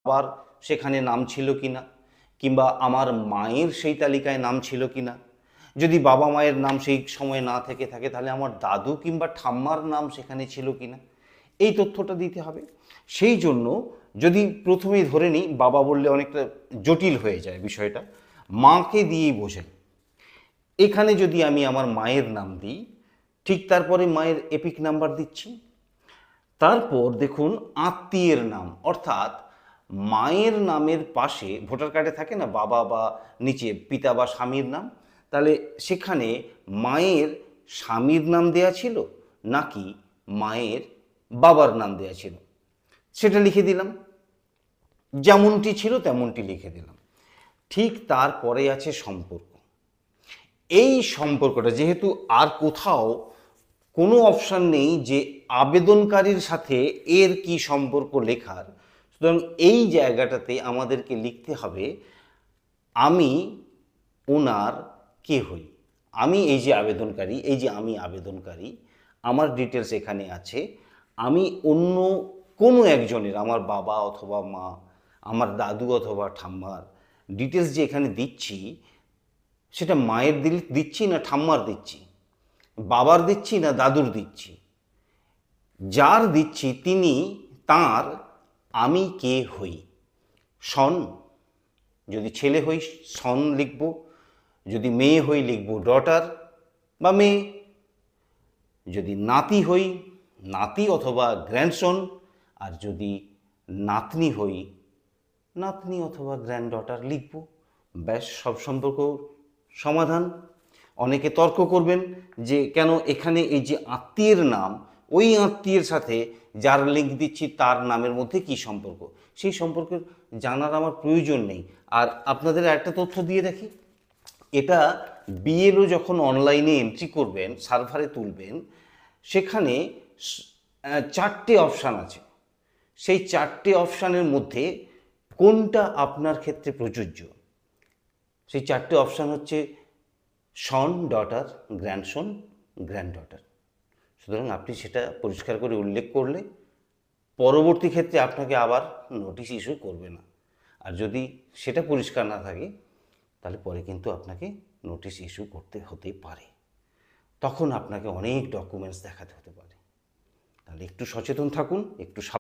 বাবার সেখানে নাম ছিল কিনা, কিংবা আমার মায়ের সেই তালিকায় নাম ছিল কিনা। যদি বাবা মায়ের নাম সেই সময় না থেকে থাকে তাহলে আমার দাদু কিংবা ঠাম্মার নাম সেখানে ছিল কিনা, এই তথ্যটা দিতে হবে। সেই জন্য যদি প্রথমেই ধরে নিই, বাবা বললে অনেকটা জটিল হয়ে যায় বিষয়টা, মাকে দিয়েই বোঝাই। এখানে যদি আমি আমার মায়ের নাম দিই, ঠিক তারপরে মায়ের এপিক নাম্বার দিচ্ছি। তারপর দেখুন আত্মীয়ের নাম, অর্থাৎ মায়ের নামের পাশে ভোটার কার্ডে থাকে না বাবা বা নিচে পিতা বা স্বামীর নাম, তাহলে সেখানে মায়ের স্বামীর নাম দেয়া ছিল নাকি মায়ের বাবার নাম দেয়া ছিল সেটা লিখে দিলাম, যেমনটি ছিল তেমনটি লিখে দিলাম। ঠিক তারপরে আছে সম্পর্ক। এই সম্পর্কটা যেহেতু আর কোথাও কোনো অপশান নেই যে আবেদনকারীর সাথে এর কি সম্পর্ক লেখার, সুতরাং এই জায়গাটাতে আমাদেরকে লিখতে হবে আমি ওনার কে হই। আমি এই যে আবেদনকারী, এই যে আমি আবেদনকারী, আমার ডিটেলস এখানে আছে। আমি অন্য কোনো একজনের, আমার বাবা অথবা মা, আমার দাদু অথবা ঠাম্মার ডিটেলস যে এখানে দিচ্ছি, সেটা মায়ের দিচ্ছি না ঠাম্মার দিচ্ছি, বাবার দিচ্ছি না দাদুর দিচ্ছি, যার দিচ্ছি তিনি, তার আমি কে হই। সন, যদি ছেলে হই সন লিখব, যদি মেয়ে হই লিখব ডটার বা মেয়ে, যদি নাতি হই নাতি অথবা গ্র্যান্ডসন, আর যদি নাতনি হই নাতনি অথবা গ্র্যান্ড ডটার লিখব। ব্যাস, সব সম্পর্ক সমাধান। অনেকে তর্ক করবেন যে কেন এখানে এই যে আত্মীয়ের নাম, ওই আত্মীয়ের সাথে যার লিঙ্ক দিচ্ছি তার নামের মধ্যে কি সম্পর্ক, সেই সম্পর্কে জানার আমার প্রয়োজন নেই। আর আপনাদের একটা তথ্য দিয়ে রাখি, এটা বিএলও যখন অনলাইনে এন্ট্রি করবেন, সার্ভারে তুলবেন, সেখানে চারটে অপশান আছে। সেই চারটে অপশানের মধ্যে কোনটা আপনার ক্ষেত্রে প্রযোজ্য, সেই চারটে অপশান হচ্ছে সন, ডটার, গ্র্যান্ডসন, গ্র্যান্ড ডটার। সুতরাং আপনি সেটা পরিষ্কার করে উল্লেখ করলে পরবর্তী ক্ষেত্রে আপনাকে আবার নোটিশ ইস্যু করবে না। আর যদি সেটা পরিষ্কার না থাকে তাহলে পরে কিন্তু আপনাকে নোটিশ ইস্যু করতে হতে পারে, তখন আপনাকে অনেক ডকুমেন্টস দেখাতে হতে পারে। তাহলে একটু সচেতন থাকুন, একটু